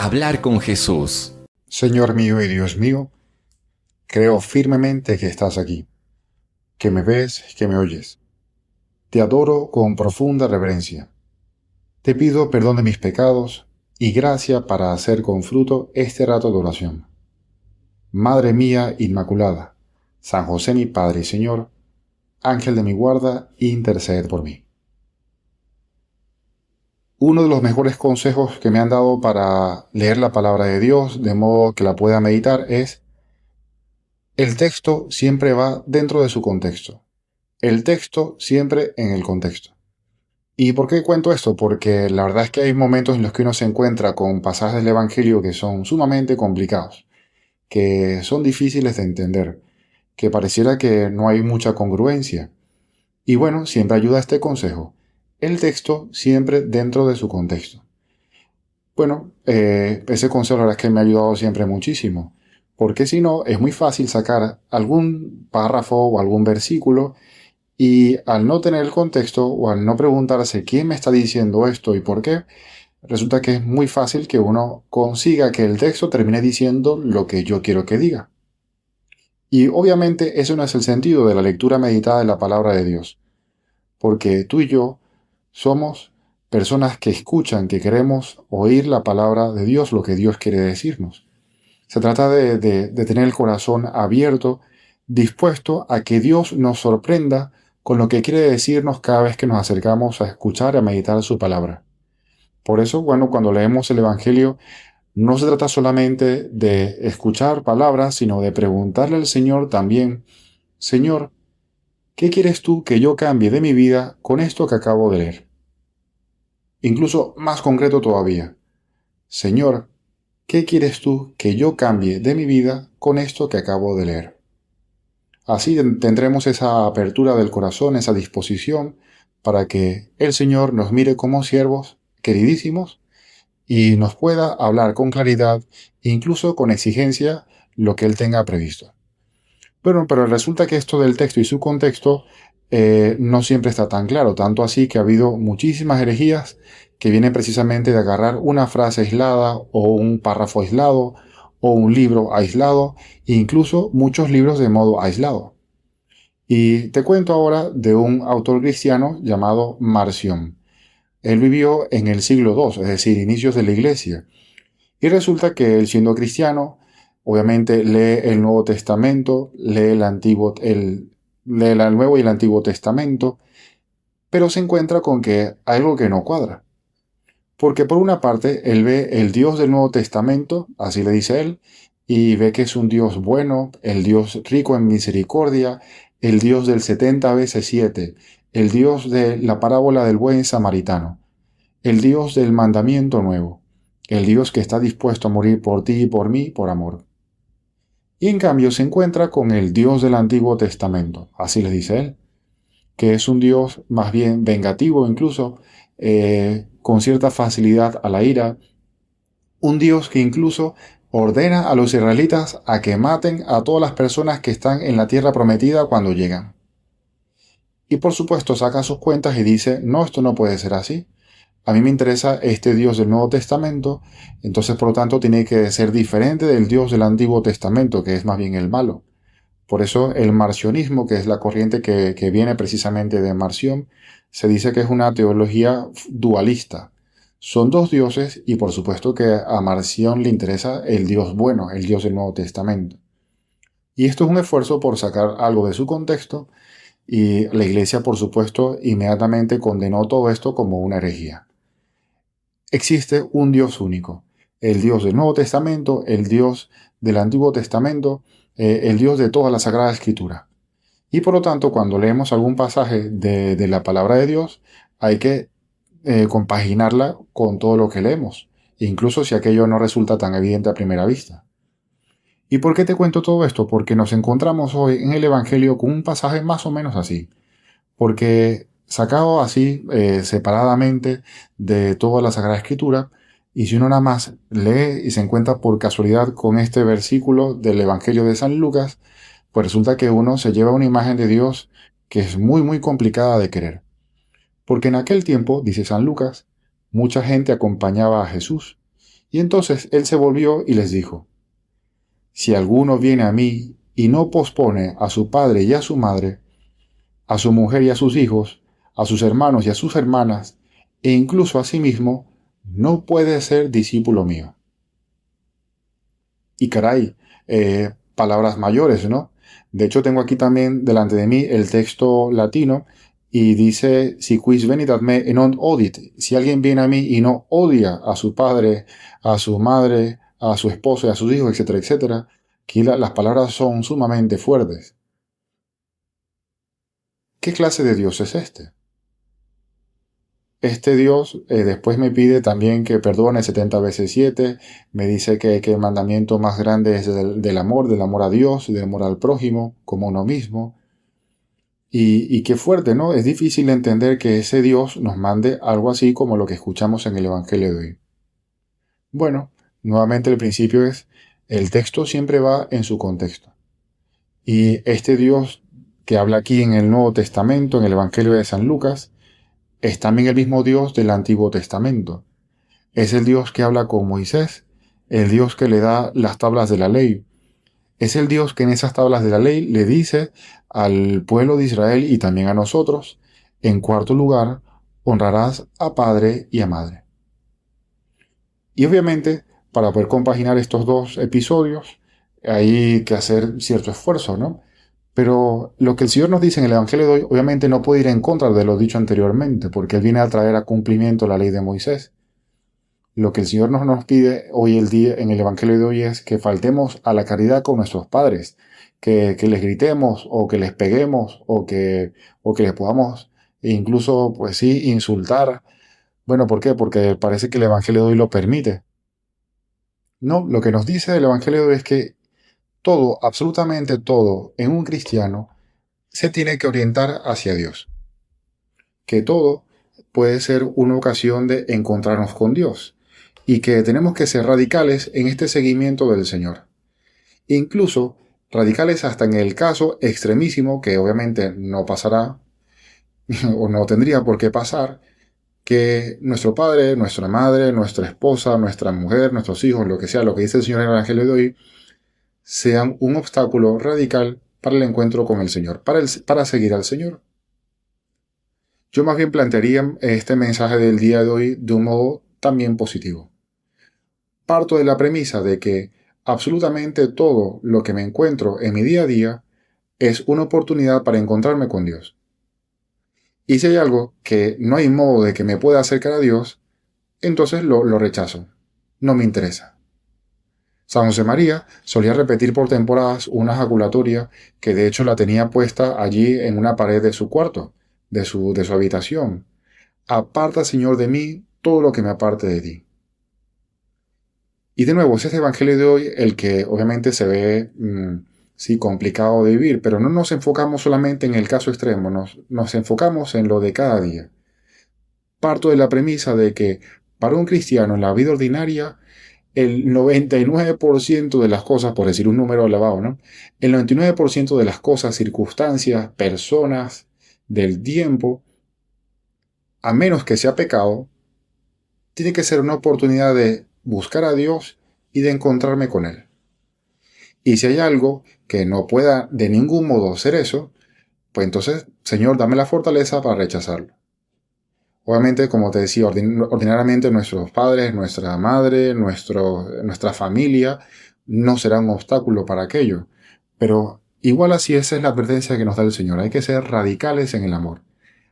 Hablar con Jesús. Señor mío y Dios mío, creo firmemente que estás aquí, que me ves, que me oyes. Te adoro con profunda reverencia. Te pido perdón de mis pecados y gracia para hacer con fruto este rato de oración. Madre mía Inmaculada, San José mi Padre y Señor, Ángel de mi guarda, interced por mí. Uno de los mejores consejos que me han dado para leer la palabra de Dios de modo que la pueda meditar es: el texto siempre va dentro de su contexto. El texto siempre en el contexto. ¿Y por qué cuento esto? Porque la verdad es que hay momentos en los que uno se encuentra con pasajes del Evangelio que son sumamente complicados, que son difíciles de entender, que pareciera que no hay mucha congruencia. Y bueno, siempre ayuda este consejo: el texto siempre dentro de su contexto. Bueno, ese consejo la verdad es que me ha ayudado siempre muchísimo, porque si no, es muy fácil sacar algún párrafo o algún versículo y al no tener el contexto o al no preguntarse quién me está diciendo esto y por qué, resulta que es muy fácil que uno consiga que el texto termine diciendo lo que yo quiero que diga. Y obviamente eso no es el sentido de la lectura meditada de la palabra de Dios, porque tú y yo somos personas que escuchan, que queremos oír la palabra de Dios, lo que Dios quiere decirnos. Se trata de tener el corazón abierto, dispuesto a que Dios nos sorprenda con lo que quiere decirnos cada vez que nos acercamos a escuchar y a meditar su palabra. Por eso, bueno, cuando leemos el Evangelio, no se trata solamente de escuchar palabras, sino de preguntarle al Señor también: Señor, ¿qué quieres tú que yo cambie de mi vida con esto que acabo de leer? Incluso más concreto todavía: Señor, ¿qué quieres tú que yo cambie de mi vida con esto que acabo de leer? Así tendremos esa apertura del corazón, esa disposición para que el Señor nos mire como siervos queridísimos y nos pueda hablar con claridad, incluso con exigencia, lo que Él tenga previsto. Bueno, pero resulta que esto del texto y su contexto no siempre está tan claro, tanto así que ha habido muchísimas herejías que vienen precisamente de agarrar una frase aislada o un párrafo aislado o un libro aislado e incluso muchos libros de modo aislado. Y te cuento ahora de un autor cristiano llamado Marción. Él vivió en el siglo II, es decir, inicios de la Iglesia. Y resulta que él, siendo cristiano, obviamente lee el Nuevo Testamento, lee el Nuevo y el Antiguo Testamento, pero se encuentra con que hay algo que no cuadra. Porque por una parte, él ve el Dios del Nuevo Testamento, así le dice él, y ve que es un Dios bueno, el Dios rico en misericordia, el Dios del 70 veces 7, el Dios de la parábola del buen samaritano, el Dios del mandamiento nuevo, el Dios que está dispuesto a morir por ti y por mí por amor. Y en cambio se encuentra con el Dios del Antiguo Testamento, así le dice él, que es un Dios más bien vengativo incluso, con cierta facilidad a la ira, un Dios que incluso ordena a los israelitas a que maten a todas las personas que están en la tierra prometida cuando llegan. Y por supuesto saca sus cuentas y dice: no, esto no puede ser así. A mí me interesa este Dios del Nuevo Testamento, entonces por lo tanto tiene que ser diferente del Dios del Antiguo Testamento, que es más bien el malo. Por eso el marcionismo, que es la corriente que viene precisamente de Marción, se dice que es una teología dualista. Son dos dioses y por supuesto que a Marción le interesa el Dios bueno, el Dios del Nuevo Testamento. Y esto es un esfuerzo por sacar algo de su contexto, y la Iglesia por supuesto inmediatamente condenó todo esto como una herejía. Existe un Dios único, el Dios del Nuevo Testamento, el Dios del Antiguo Testamento, el Dios de toda la Sagrada Escritura. Y por lo tanto, cuando leemos algún pasaje de la palabra de Dios, hay que compaginarla con todo lo que leemos, incluso si aquello no resulta tan evidente a primera vista. ¿Y por qué te cuento todo esto? Porque nos encontramos hoy en el Evangelio con un pasaje más o menos así. Porque sacado así, separadamente de toda la Sagrada Escritura, y si uno nada más lee y se encuentra por casualidad con este versículo del Evangelio de San Lucas, pues resulta que uno se lleva una imagen de Dios que es muy muy complicada de querer. Porque en aquel tiempo, dice San Lucas, mucha gente acompañaba a Jesús, Y entonces él se volvió y les dijo: si alguno viene a mí y no pospone a su padre y a su madre, a su mujer y a sus hijos, a sus hermanos y a sus hermanas, e incluso a sí mismo, no puede ser discípulo mío. Y caray, palabras mayores, ¿no? De hecho, tengo aquí también delante de mí el texto latino y dice: si quis venit ad me e non odit, si alguien viene a mí y no odia a su padre, a su madre, a su esposo y a sus hijos, etcétera, etcétera, aquí las palabras son sumamente fuertes. ¿Qué clase de Dios es este? Este Dios después me pide también que perdone 70 veces 7, me dice que el mandamiento más grande es del amor a Dios, del amor al prójimo, como uno mismo. Y qué fuerte, ¿no? Es difícil entender que ese Dios nos mande algo así como lo que escuchamos en el Evangelio de hoy. Bueno, nuevamente el principio es: el texto siempre va en su contexto. Y este Dios que habla aquí en el Nuevo Testamento, en el Evangelio de San Lucas, es también el mismo Dios del Antiguo Testamento. Es el Dios que habla con Moisés, el Dios que le da las tablas de la ley. Es el Dios que en esas tablas de la ley le dice al pueblo de Israel y también a nosotros: en cuarto lugar, honrarás a padre y a madre. Y obviamente, para poder compaginar estos dos episodios, hay que hacer cierto esfuerzo, ¿no? Pero lo que el Señor nos dice en el Evangelio de hoy, obviamente no puede ir en contra de lo dicho anteriormente, porque Él viene a traer a cumplimiento la ley de Moisés. Lo que el Señor nos pide hoy el día en el Evangelio de hoy es que faltemos a la caridad con nuestros padres, que les gritemos o que les peguemos o que les podamos incluso, pues sí, insultar. Bueno, ¿por qué? Porque parece que el Evangelio de hoy lo permite. No, lo que nos dice el Evangelio de hoy es que todo, absolutamente todo, en un cristiano se tiene que orientar hacia Dios. Que todo puede ser una ocasión de encontrarnos con Dios y que tenemos que ser radicales en este seguimiento del Señor. Incluso radicales hasta en el caso extremísimo, que obviamente no pasará o no tendría por qué pasar, que nuestro padre, nuestra madre, nuestra esposa, nuestra mujer, nuestros hijos, lo que sea, lo que dice el Señor en el Evangelio de hoy, sean un obstáculo radical para el encuentro con el Señor, para seguir al Señor. Yo más bien plantearía este mensaje del día de hoy de un modo también positivo. Parto de la premisa de que absolutamente todo lo que me encuentro en mi día a día es una oportunidad para encontrarme con Dios. Y si hay algo que no hay modo de que me pueda acercar a Dios, entonces lo rechazo. No me interesa. San José María solía repetir por temporadas una ejaculatoria que de hecho la tenía puesta allí en una pared de su cuarto, de su habitación. Aparta, Señor, de mí todo lo que me aparte de ti. Y de nuevo, es este evangelio de hoy el que obviamente se ve sí, complicado de vivir, pero no nos enfocamos solamente en el caso extremo, nos enfocamos en lo de cada día. Parto de la premisa de que para un cristiano en la vida ordinaria, el 99% de las cosas, por decir un número elevado, ¿no? El 99% de las cosas, circunstancias, personas, del tiempo, a menos que sea pecado, tiene que ser una oportunidad de buscar a Dios y de encontrarme con Él. Y si hay algo que no pueda de ningún modo hacer eso, pues entonces, Señor, dame la fortaleza para rechazarlo. Obviamente, como te decía, ordinariamente nuestros padres, nuestra madre, nuestra familia no serán un obstáculo para aquello. Pero igual así esa es la advertencia que nos da el Señor. Hay que ser radicales en el amor,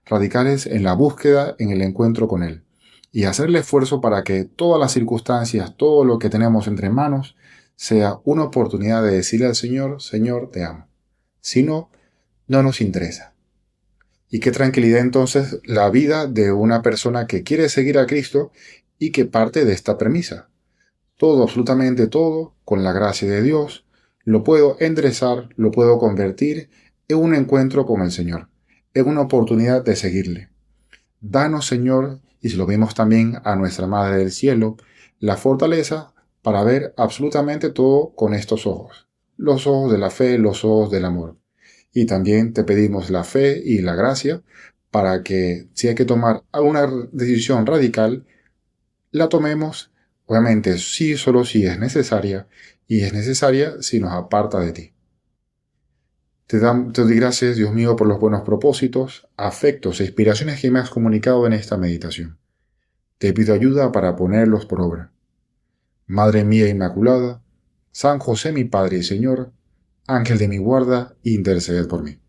radicales en la búsqueda, en el encuentro con Él. Y hacer el esfuerzo para que todas las circunstancias, todo lo que tenemos entre manos, sea una oportunidad de decirle al Señor: Señor, te amo. Si no, no nos interesa. Y qué tranquilidad entonces la vida de una persona que quiere seguir a Cristo y que parte de esta premisa. Todo, absolutamente todo, con la gracia de Dios, lo puedo enderezar, lo puedo convertir en un encuentro con el Señor, en una oportunidad de seguirle. Danos, Señor, y se lo vimos también a nuestra Madre del Cielo, la fortaleza para ver absolutamente todo con estos ojos. Los ojos de la fe, los ojos del amor. Y también te pedimos la fe y la gracia para que, si hay que tomar alguna decisión radical, la tomemos Obviamente, sí, solo si es necesaria, y es necesaria si nos aparta de ti. Te doy gracias, Dios mío, por los buenos propósitos, afectos e inspiraciones que me has comunicado en esta meditación. Te pido ayuda para ponerlos por obra. Madre mía Inmaculada, San José mi Padre y Señor, Ángel de mi guarda, interceded por mí.